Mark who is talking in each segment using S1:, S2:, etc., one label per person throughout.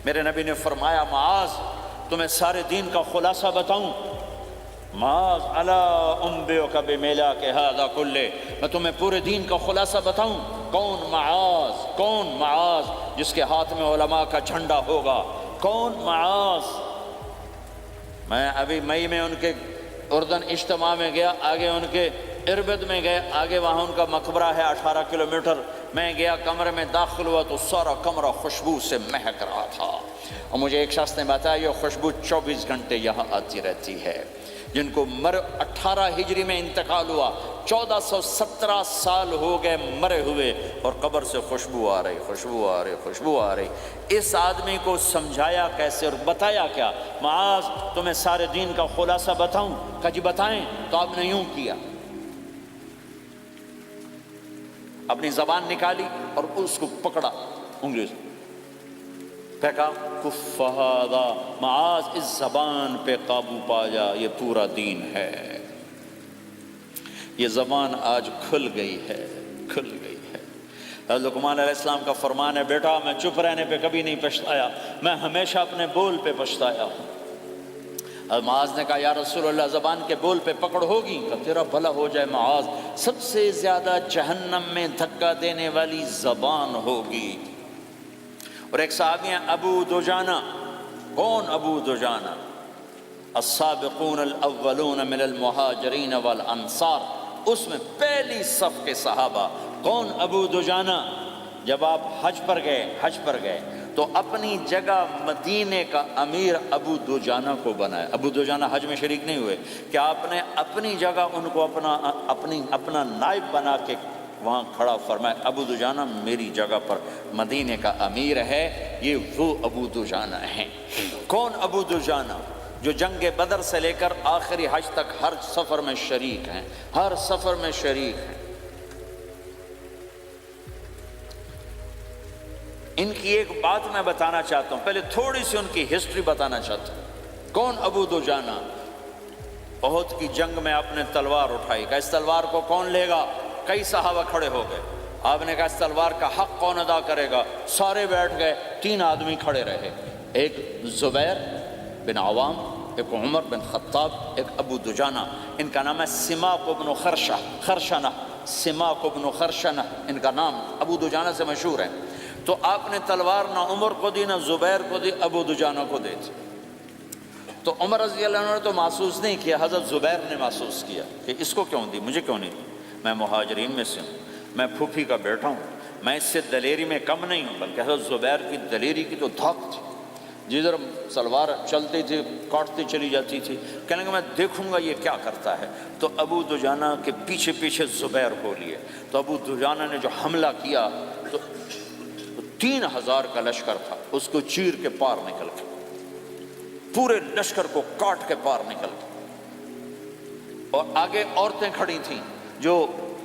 S1: میرے نبی نے فرمایا معاذ تمہیں سارے دین کا خلاصہ بتاؤں؟ معاذ الا انبئک بملاک ھذا کلہ، میں تمہیں پورے دین کا خلاصہ بتاؤں؟ کون معاذ؟ کون معاذ جس کے ہاتھ میں علماء کا جھنڈا ہوگا؟ کون معاذ؟ میں ابھی مئی میں ان کے اردن اجتماع میں گیا، آگے ان کے اربد میں گئے، آگے وہاں ان کا مقبرہ ہے 18 کلومیٹر، میں گیا کمرے میں داخل ہوا تو سارا کمرہ خوشبو سے مہک رہا تھا، اور مجھے ایک شخص نے بتایا یہ خوشبو 24 گھنٹے یہاں آتی رہتی ہے۔ جن کو 18 ہجری میں انتقال ہوا، 1417 سال ہو گئے مرے ہوئے، اور قبر سے خوشبو آ رہی، خوشبو آ رہی، خوشبو آ رہی۔ اس آدمی کو سمجھایا کیسے اور بتایا کیا؟ معاذ تمہیں سارے دین کا خلاصہ بتاؤں؟ کہا جی بتائیں۔ تو آپ نے یوں کیا، اپنی زبان نکالی اور اس کو پکڑا انگلی سے، پھینکا، کف ھذا، معاذ اس زبان پہ قابو پا جا، یہ پورا دین ہے۔ یہ زبان آج کھل گئی ہے، کھل گئی ہے۔ حضرت لقمان علیہ السلام کا فرمان ہے، بیٹا میں چپ رہنے پہ کبھی نہیں پچھتایا، میں ہمیشہ اپنے بول پہ پچھتایا ہوں۔ معاذ نے کہا یا رسول اللہ زبان کے بول پہ پکڑ ہوگی؟ کہ تیرا بھلا ہو جائے معاذ، سب سے زیادہ جہنم میں دھکا دینے والی زبان ہوگی۔ اور ایک صحابی ہیں ابو دجانہ۔ کون ابو دجانہ؟ السابقون الاولون من المہاجرین والانصار، اس میں پہلی صف کے صحابہ۔ کون ابو دجانہ؟ جب آپ حج پر گئے تو اپنی جگہ مدینے کا امیر ابو دجانہ کو بنایا۔ ابو دجانہ حج میں شریک نہیں ہوئے، کہ آپ نے اپنی جگہ ان کو اپنا نائب بنا کے وہاں کھڑا فرمایا، ابو دجانہ میری جگہ پر مدینے کا امیر ہے، یہ وہ ابو دجانہ ہیں۔ کون ابو دجانہ؟ جو جنگ بدر سے لے کر آخری حج تک ہر سفر میں شریک ہیں، ہر سفر میں شریک ہیں۔ ان کی ایک بات میں بتانا چاہتا ہوں، پہلے تھوڑی سی ان کی ہسٹری بتانا چاہتا ہوں۔ کون ابو دجانہ؟ احد کی جنگ میں آپ نے تلوار اٹھائی، کہ اس تلوار کو کون لے گا؟ کئی صحابہ کھڑے ہو گئے۔ آپ نے کہا اس تلوار کا حق کون ادا کرے گا؟ سارے بیٹھ گئے، 3 آدمی کھڑے رہے، ایک زبیر بن عوام، ایک عمر بن خطاب، ایک ابو دجانہ۔ ان کا نام ہے سماک بن خرشنہ، سماک بن خرشنہ ان کا نام، ابو دجانہ سے مشہور ہے۔ تو آپ نے تلوار نہ عمر کو دی، نہ زبیر کو دی، ابو دجانہ کو دی تھی۔ تو عمر رضی اللہ عنہ نے تو محسوس نہیں کیا، حضرت زبیر نے محسوس کیا کہ اس کو کیوں دی، مجھے کیوں نہیں دی؟ میں مہاجرین میں سے ہوں، میں پھوپھی کا بیٹا ہوں، میں اس سے دلیری میں کم نہیں ہوں، بلکہ حضرت زبیر کی دلیری کی تو دھاک تھی، جدھر سلوار چلتی تھی کاٹتی چلی جاتی تھی، کہنے کہ میں دیکھوں گا یہ کیا کرتا ہے۔ تو ابو دجانہ کے پیچھے پیچھے زبیر ہو لیے۔ تو ابو دجانہ نے جو حملہ کیا تو 3000 کا لشکر تھا، اس کو چیر کے پار نکل کے، پورے لشکر کو کاٹ کے پار نکل کے، اور آگے عورتیں کھڑی تھیں جو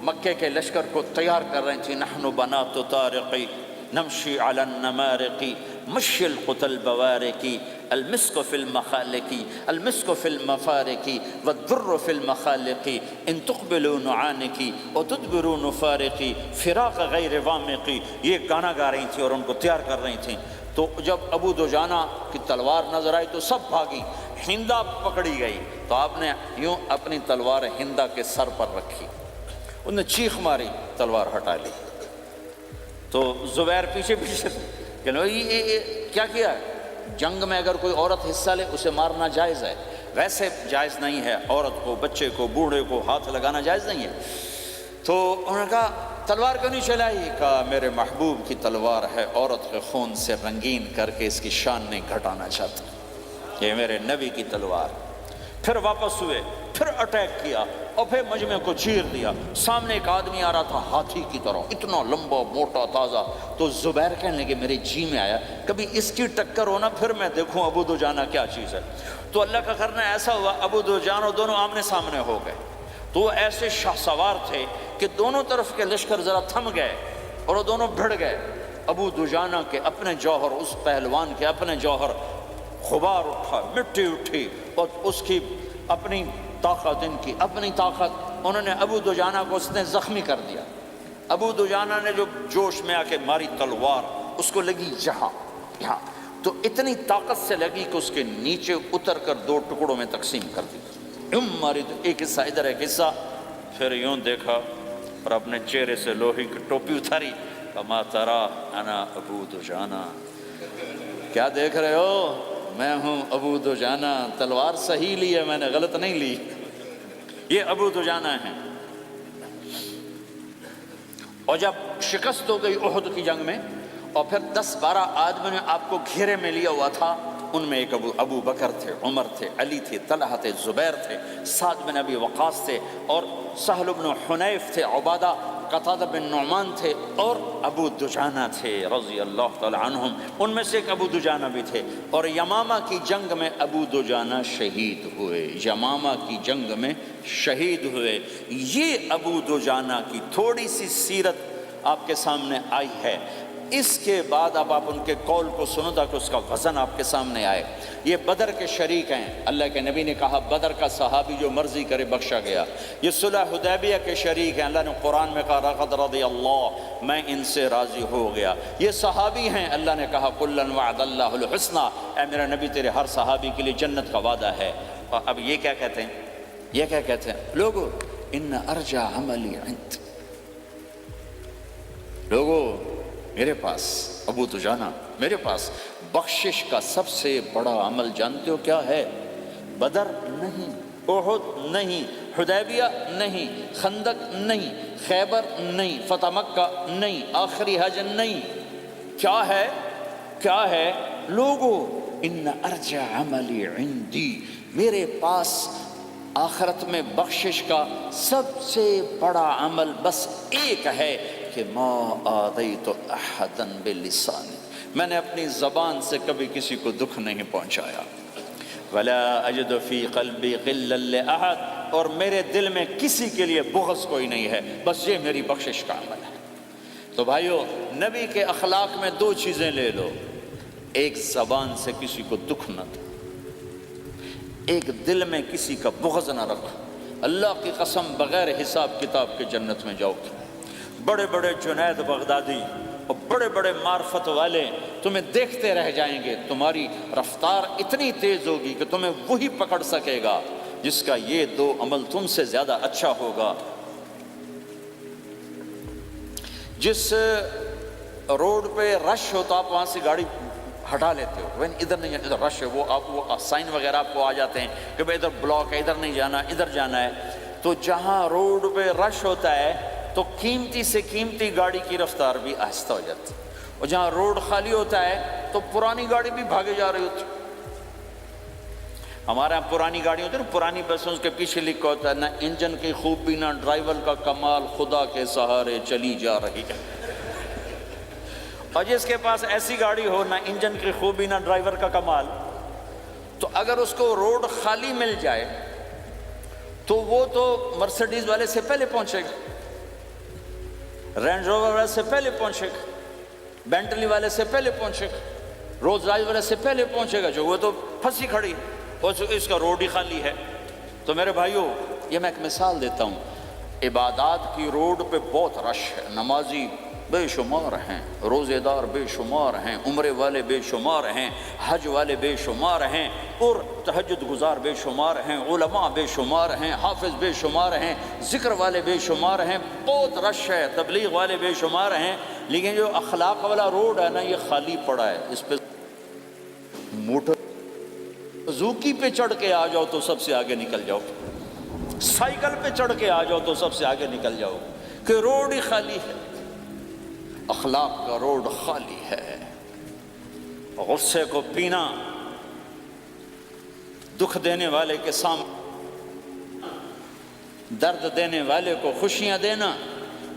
S1: مکے کے لشکر کو تیار کر رہی تھیں۔ نحن بنات طارقی نمشی علی النمارقی مشی القتل بوارقی المسک فی المخالقی المسک فی المفارقی والدر فی المخالقی ان تقبلوا نعانقی وتدبروا نفارقی فراق غیر وامقی، یہ گانا گا رہی تھیں اور ان کو تیار کر رہی تھیں۔ تو جب ابو دجانہ کی تلوار نظر آئی تو سب بھاگی، ہندا پکڑی گئی، تو آپ نے یوں اپنی تلوار ہندا کے سر پر رکھی، انہوں نے چیخ ماری، تلوار ہٹا لی۔ تو زبیر پیچھے پیچھے کہ یہ کیا کیا ہے؟ جنگ میں اگر کوئی عورت حصہ لے اسے مارنا جائز ہے، ویسے جائز نہیں ہے، عورت کو، بچے کو، بوڑھے کو ہاتھ لگانا جائز نہیں ہے۔ تو انہوں نے کہا تلوار کیوں نہیں چلائی؟ کہا میرے محبوب کی تلوار ہے، عورت کے خون سے رنگین کر کے اس کی شان نہیں گھٹانا چاہتا، یہ میرے نبی کی تلوار۔ پھر واپس ہوئے، پھر اٹیک کیا اور پھر مجمع کو چیر دیا۔ سامنے ایک آدمی آ رہا تھا ہاتھی کی طرح، اتنا لمبا موٹا تازہ۔ تو زبیر کہنے لگے میرے جی میں آیا کبھی اس کی ٹکر ہونا، پھر میں دیکھوں ابو دجانہ کیا چیز ہے۔ تو اللہ کا کرنا ایسا ہوا، ابو دجانہ دونوں آمنے سامنے ہو گئے۔ تو وہ ایسے شاہ سوار تھے کہ دونوں طرف کے لشکر ذرا تھم گئے اور وہ دونوں بھڑ گئے۔ ابو دجانہ کے اپنے جوہر، اس پہلوان کے اپنے جوہر، غبار اٹھا، مٹی اٹھی، اور اس کی اپنی طاقت، ان کی اپنی طاقت، انہوں نے ابو دجانہ کو اس نے زخمی کر دیا۔ ابو دجانہ نے جو جوش میں آ کے ماری تلوار، اس کو لگی یہاں، تو اتنی طاقت سے لگی کہ اس کے نیچے اتر کر 2 ٹکڑوں میں تقسیم کر دی، ماری تو ایک حصہ ادھر ایک حصہ، پھر یوں دیکھا اور اپنے چہرے سے لوہے کی ٹوپی اتاری، کما ترا انا ابو دجانہ، کیا دیکھ رہے ہو، میں ہوں ابو دجانہ، تلوار صحیح لی ہے میں نے، غلط نہیں لی، یہ ابو دجانہ ہیں۔ اور جب شکست ہو گئی احد کی جنگ میں، اور پھر 10-12 آدمی نے آپ کو گھیرے میں لیا ہوا تھا، ان میں ایک ابو بکر تھے، عمر تھے، علی تھے، طلحہ تھے، زبیر تھے، سعد بن ابی وقاص تھے، اور سہل بن حنیف تھے، عبادہ قتادہ بن نعمان تھے، اور ابو دجانہ تھے رضی اللہ تعالی عنہم، ان میں سے ایک ابو دجانہ بھی تھے۔ اور یمامہ کی جنگ میں ابو دجانہ شہید ہوئے، یمامہ کی جنگ میں شہید ہوئے۔ یہ ابو دجانہ کی تھوڑی سی سیرت آپ کے سامنے آئی ہے۔ اس کے بعد اب آپ ان کے قول کو سنو تاکہ اس کا وزن آپ کے سامنے آئے۔ یہ بدر کے شریک ہیں، اللہ کے نبی نے کہا بدر کا صحابی جو مرضی کرے بخشا گیا۔ یہ صلح حدیبیہ کے شریک ہیں، اللہ نے قرآن میں کہا لقد رضی اللہ، میں ان سے راضی ہو گیا۔ یہ صحابی ہیں، اللہ نے کہا کلا وعد اللہ الحسنی، اے میرا نبی تیرے ہر صحابی کے لیے جنت کا وعدہ ہے۔ اور اب یہ کیا کہتے ہیں، یہ کیا کہتے ہیں لوگو، ان ارجع عملی عند، لوگو میرے پاس، ابو دجانہ میرے پاس بخشش کا سب سے بڑا عمل جانتے ہو کیا ہے؟ بدر نہیں، احد نہیں، حدیبیہ نہیں، خندق نہیں، خیبر نہیں، فتح مکہ نہیں، آخری حج نہیں، کیا ہے؟ کیا ہے لوگو؟ ان ارجع عملی عندی، میرے پاس آخرت میں بخشش کا سب سے بڑا عمل بس ایک ہے کہ ما آذیت احدا بلسانی، میں نے اپنی زبان سے کبھی کسی کو دکھ نہیں پہنچایا، ولا اجد فی قلبی غلا لاحد، اور میرے دل میں کسی کے لیے بغض کوئی نہیں ہے، بس یہ میری بخشش کا عمل ہے۔ تو بھائیو، نبی کے اخلاق میں 2 چیزیں لے لو، ایک زبان سے کسی کو دکھ نہ دو، ایک دل میں کسی کا بغض نہ رکھو۔ اللہ کی قسم بغیر حساب کتاب کے جنت میں جاؤ گے۔ بڑے بڑے جنید بغدادی اور بڑے بڑے معرفت والے تمہیں دیکھتے رہ جائیں گے، تمہاری رفتار اتنی تیز ہوگی کہ تمہیں وہی پکڑ سکے گا جس کا یہ 2 عمل تم سے زیادہ اچھا ہوگا۔ جس روڈ پہ رش ہوتا آپ وہاں سے گاڑی ہٹا لیتے ہو، ادھر نہیں جانا، ادھر رش ہے، وہ سائن وغیرہ آپ کو آ جاتے ہیں کہ بھائی ادھر بلاک ہے، ادھر نہیں جانا، ادھر جانا ہے۔ تو جہاں روڈ پہ رش ہوتا ہے تو قیمتی سے قیمتی گاڑی کی رفتار بھی آہستہ ہو جاتی ہے، اور جہاں روڈ خالی ہوتا ہے تو پرانی گاڑی بھی بھاگے جا رہی ہوتی ہے۔ ہمارے یہاں پرانی گاڑی ہوتی ہے نا، پرانی بسوں کے پیچھے لکھا ہوتا ہے نہ انجن کی خوبی نہ ڈرائیور کا کمال، خدا کے سہارے چلی جا رہی ہے۔ اور جس کے پاس ایسی گاڑی ہو، نہ انجن کی خوبی نہ ڈرائیور کا کمال، تو اگر اس کو روڈ خالی مل جائے تو وہ تو مرسیڈیز والے سے پہلے پہنچے گا، رینج روور والے سے پہلے پہنچے گا، بینٹلی والے سے پہلے پہنچے گا، رولز رائس والے سے پہلے پہنچے گا، جو وہ تو پھنسی کھڑی اور اس کا روڈ ہی خالی ہے۔ تو میرے بھائیوں، یہ میں ایک مثال دیتا ہوں، عبادات کی روڈ پہ بہت رش ہے، نمازی بے شمار ہیں، روزے دار بے شمار ہیں، عمرے والے بے شمار ہیں، حج والے بے شمار ہیں، اور تہجد گزار بے شمار ہیں، علماء بے شمار ہیں، حافظ بے شمار ہیں، ذکر والے بے شمار ہیں، بہت رش ہے، تبلیغ والے بے شمار ہیں، لیکن جو اخلاق والا روڈ ہے نا، یہ خالی پڑا ہے۔ اس پہ موٹر زوکی پہ چڑھ کے آ جاؤ تو سب سے آگے نکل جاؤ، سائیکل پہ چڑھ کے آ جاؤ تو سب سے آگے نکل جاؤ، کہ روڈ ہی خالی ہے، اخلاق کا روڈ خالی ہے۔ غصے کو پینا، دکھ دینے والے کے سامنے، درد دینے والے کو خوشیاں دینا،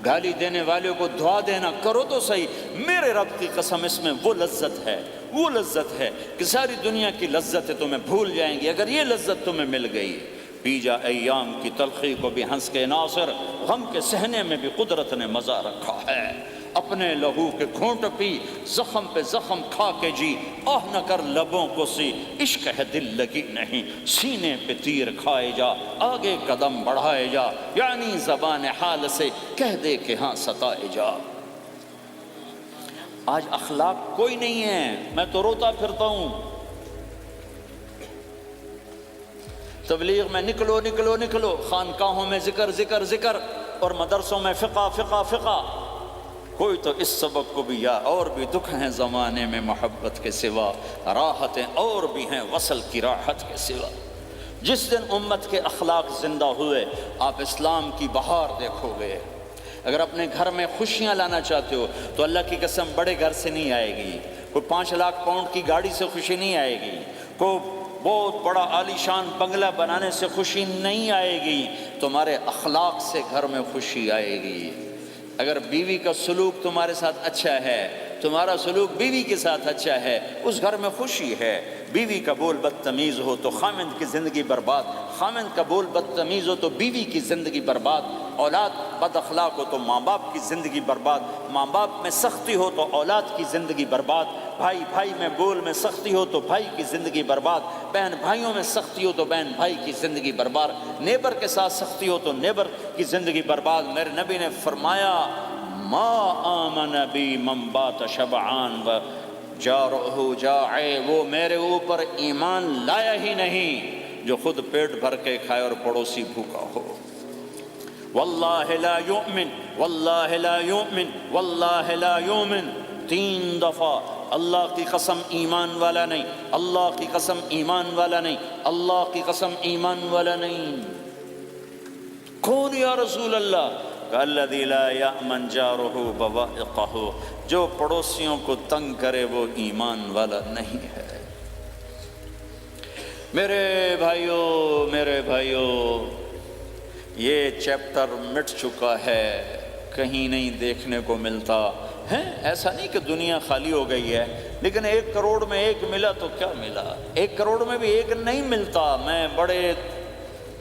S1: گالی دینے والے کو دعا دینا، کرو تو صحیح۔ میرے رب کی قسم، اس میں وہ لذت ہے، وہ لذت ہے کہ ساری دنیا کی لذتیں تمہیں بھول جائیں گی اگر یہ لذت تمہیں مل گئی۔ پی جا ایام کی تلخی کو بھی ہنس کے ناصر، غم کے سہنے میں بھی قدرت نے مزہ رکھا ہے۔ اپنے لہو کے گھونٹ پی، زخم پہ زخم کھا کے جی، آہ نہ کر لبوں کو سی، عشق ہے دل لگی نہیں، سینے پہ تیر کھائے جا، آگے قدم بڑھائے جا، یعنی زبان حال سے کہہ دے کہ ہاں ستائے جا۔ آج اخلاق کوئی نہیں ہے، میں تو روتا پھرتا ہوں۔ تبلیغ میں نکلو نکلو نکلو، خانقاہوں میں ذکر ذکر ذکر، اور مدرسوں میں فقہ فقہ فقہ۔ کوئی تو اس سبق کو بھی، یا اور بھی دکھ ہیں زمانے میں محبت کے سوا، راحتیں اور بھی ہیں وصل کی راحت کے سوا۔ جس دن امت کے اخلاق زندہ ہوئے، آپ اسلام کی بہار دیکھو گے۔ اگر اپنے گھر میں خوشیاں لانا چاہتے ہو تو اللہ کی قسم بڑے گھر سے نہیں آئے گی، کوئی 5 لاکھ پاؤنڈ کی گاڑی سے خوشی نہیں آئے گی، کوئی بہت بڑا عالی شان بنگلہ بنانے سے خوشی نہیں آئے گی، تمہارے اخلاق سے گھر میں خوشی آئے گی۔ اگر بیوی کا سلوک تمہارے ساتھ اچھا ہے، تمہارا سلوک بیوی کے ساتھ اچھا ہے، اس گھر میں خوشی ہے۔ بیوی کا بول بدتمیز ہو تو خامند کی زندگی برباد، خامند کا بول بدتمیز ہو تو بیوی کی زندگی برباد، اولاد بد اخلاق ہو تو ماں باپ کی زندگی برباد، ماں باپ میں سختی ہو تو اولاد کی زندگی برباد، بھائی بھائی میں بول میں سختی ہو تو بھائی کی زندگی برباد، بہن بھائیوں میں سختی ہو تو بہن بھائی کی زندگی برباد، نیبر کے ساتھ سختی ہو تو نیبر کی زندگی برباد۔ میرے نبی نے فرمایا ما آمن بی من بات شبعان و جارہ جائع، وہ میرے اوپر ایمان لایا ہی نہیں جو خود پیٹ بھر کے کھائے اور پڑوسی بھوکا ہو۔ واللہ لا یؤمن واللہ لا یؤمن واللہ لا یؤمن، 3 دفعہ اللہ کی قسم ایمان والا نہیں، اللہ کی قسم ایمان والا نہیں، اللہ کی قسم ایمان والا نہیں۔ کون یا رسول اللہ؟ الذی لا یأمن جارہ بوائقہ، جو پڑوسیوں کو تنگ کرے وہ ایمان والا نہیں ہے۔ میرے بھائیوں، یہ چیپٹر مٹ چکا ہے، کہیں نہیں دیکھنے کو ملتا ہے۔ ایسا نہیں کہ دنیا خالی ہو گئی ہے، لیکن 1 کروڑ میں 1 ملا تو کیا ملا، 1 کروڑ میں بھی 1 نہیں ملتا۔ میں بڑے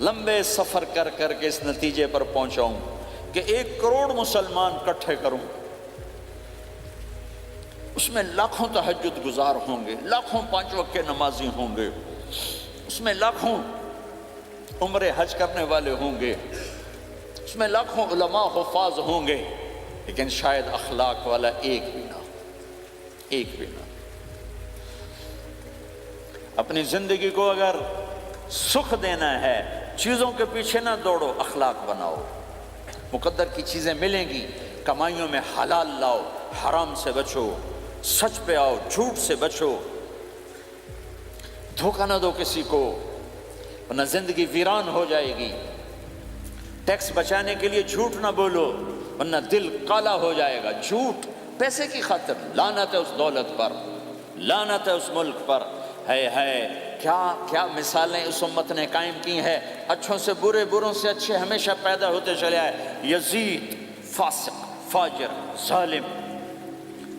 S1: لمبے سفر کر کر کے اس نتیجے پر پہنچا ہوں کہ 1 کروڑ مسلمان اکٹھے کروں، اس میں لاکھوں تہجد گزار ہوں گے، لاکھوں 5 وقت کے نمازی ہوں گے، اس میں لاکھوں عمرہ حج کرنے والے ہوں گے، اس میں لاکھوں علماء حفاظ ہوں گے، لیکن شاید اخلاق والا ایک بھی نہ۔ اپنی زندگی کو اگر سکھ دینا ہے، چیزوں کے پیچھے نہ دوڑو، اخلاق بناؤ۔ مقدر کی چیزیں ملیں گی، کمائیوں میں حلال لاؤ، حرام سے بچو، سچ پہ آؤ، جھوٹ سے بچو، دھوکہ نہ دو کسی کو، ورنہ زندگی ویران ہو جائے گی۔ ٹیکس بچانے کے لیے جھوٹ نہ بولو، ورنہ دل کالا ہو جائے گا۔ جھوٹ پیسے کی خاطر، لعنت ہے اس دولت پر، لعنت ہے اس ملک پر۔ کیا مثالیں اس امت نے قائم کی ہیں، اچھوں سے برے، بروں سے اچھے ہمیشہ پیدا ہوتے چلے آئے۔ یزید فاسق، فاجر، ظالم،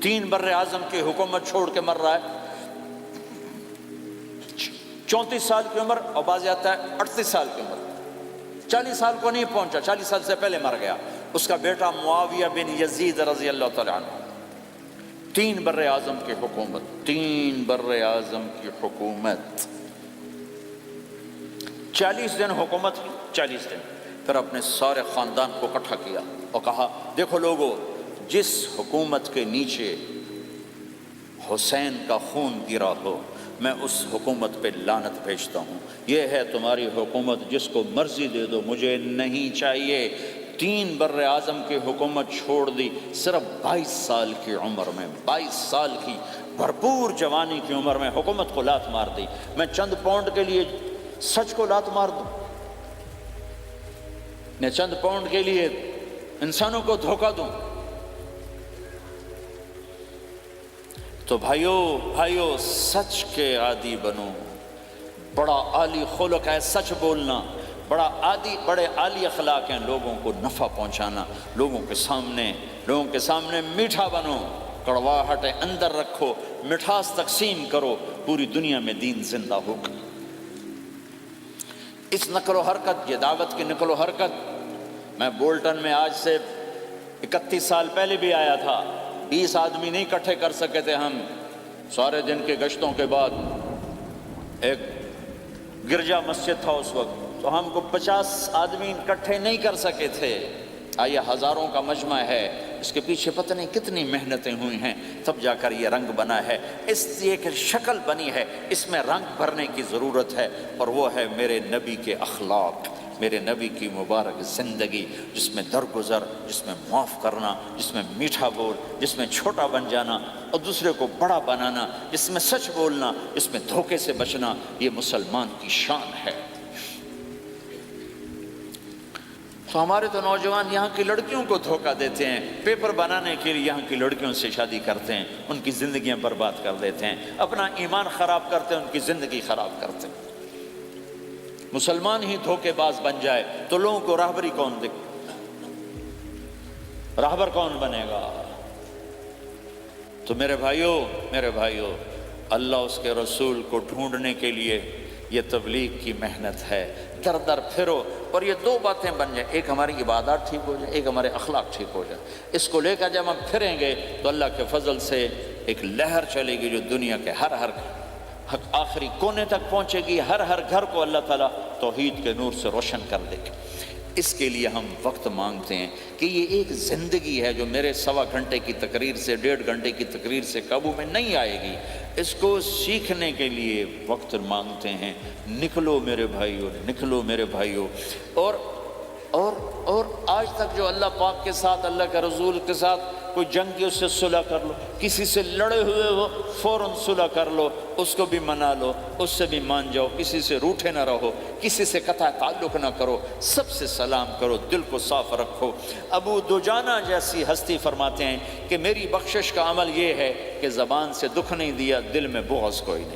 S1: 3 بر اعظم کی حکومت چھوڑ کے مر رہا ہے، 34 سال کی عمر، اور بعض آتا ہے 38 سال کی عمر، 40 سال کو نہیں پہنچا، 40 سال سے پہلے مر گیا۔ اس کا بیٹا معاویہ بن یزید رضی اللہ تعالیٰ عنہ، 3 بر اعظم کی حکومت، 3 بر اعظم کی حکومت، 40 دن حکومت کی، 40 دن۔ پھر اپنے سارے خاندان کو اکٹھا کیا اور کہا دیکھو لوگو، جس حکومت کے نیچے حسین کا خون گرا ہو، میں اس حکومت پہ لعنت بھیجتا ہوں۔ یہ ہے تمہاری حکومت، جس کو مرضی دے دو، مجھے نہیں چاہیے۔ 3 بر اعظم کی حکومت چھوڑ دی، صرف 22 سال کی عمر میں، 22 سال کی بھرپور جوانی کی عمر میں حکومت کو لات مار دی۔ میں چند پاؤنڈ کے لیے سچ کو لات مار دوں، میں چند پاؤنڈ کے لیے انسانوں کو دھوکہ دوں؟ تو بھائیو سچ کے عادی بنو۔ بڑا عالی خلق ہے سچ بولنا، بڑے عالی اخلاق ہیں لوگوں کو نفع پہنچانا، لوگوں کے سامنے میٹھا بنو، کڑواہٹ اندر رکھو، مٹھاس تقسیم کرو، پوری دنیا میں دین زندہ ہوگا۔ اس نقل و حرکت، یہ دعوت کی نقل و حرکت، میں بولٹن میں آج سے 31 سال پہلے بھی آیا تھا، 20 آدمی نہیں اکٹھے کر سکے تھے ہم، سارے دن کے گشتوں کے بعد۔ ایک گرجا مسجد تھا اس وقت، تو ہم کو 50 آدمی اکٹھے نہیں کر سکے تھے۔ آئیے ہزاروں کا مجمع ہے، اس کے پیچھے پتہ نہیں کتنی محنتیں ہوئی ہیں، تب جا کر یہ رنگ بنا ہے، اس لیے کہ شکل بنی ہے، اس میں رنگ بھرنے کی ضرورت ہے، اور وہ ہے میرے نبی کے اخلاق، میرے نبی کی مبارک زندگی، جس میں درگزر، جس میں معاف کرنا، جس میں میٹھا بول، جس میں چھوٹا بن جانا اور دوسرے کو بڑا بنانا، جس میں سچ بولنا، جس میں دھوکے سے بچنا، یہ مسلمان کی شان ہے۔ تو ہمارے تو نوجوان یہاں کی لڑکیوں کو دھوکہ دیتے ہیں، پیپر بنانے کے لیے یہاں کی لڑکیوں سے شادی کرتے ہیں، ان کی زندگیاں برباد کر دیتے ہیں، اپنا ایمان خراب کرتے ہیں، ان کی زندگی خراب کرتے ہیں۔ مسلمان ہی دھوکے باز بن جائے تو لوگوں کو راہبری کون دے، راہبر کون بنے گا؟ تو میرے بھائیوں، اللہ اس کے رسول کو ڈھونڈنے کے لیے یہ تبلیغ کی محنت ہے، در در پھرو، اور یہ دو باتیں بن جائیں، ایک ہماری عبادات ٹھیک ہو جائے، ایک ہمارے اخلاق ٹھیک ہو جائے، اس کو لے کر جب ہم پھریں گے تو اللہ کے فضل سے ایک لہر چلے گی جو دنیا کے ہر آخری کونے تک پہنچے گی، ہر گھر کو اللہ تعالیٰ توحید کے نور سے روشن کر دے گی۔ اس کے لیے ہم وقت مانگتے ہیں کہ یہ ایک زندگی ہے جو میرے 1.25 گھنٹے کی تقریر سے 1.5 گھنٹے کی تقریر سے قابو میں نہیں آئے گی، اس کو سیکھنے کے لیے وقت مانگتے ہیں۔ نکلو میرے بھائیوں، اور آج تک جو اللہ پاک کے ساتھ، اللہ کے رسول کے ساتھ کوئی جنگ کی، اس سے صلح کر لو، کسی سے لڑے ہوئے ہو فوراً صلح کر لو، اس کو بھی منا لو، اس سے بھی مان جاؤ، کسی سے روٹھے نہ رہو، کسی سے قطع تعلق نہ کرو، سب سے سلام کرو، دل کو صاف رکھو۔ ابو دجانہ جیسی ہستی فرماتے ہیں کہ میری بخشش کا عمل یہ ہے کہ زبان سے دکھ نہیں دیا، دل میں بغض کوئی نہیں۔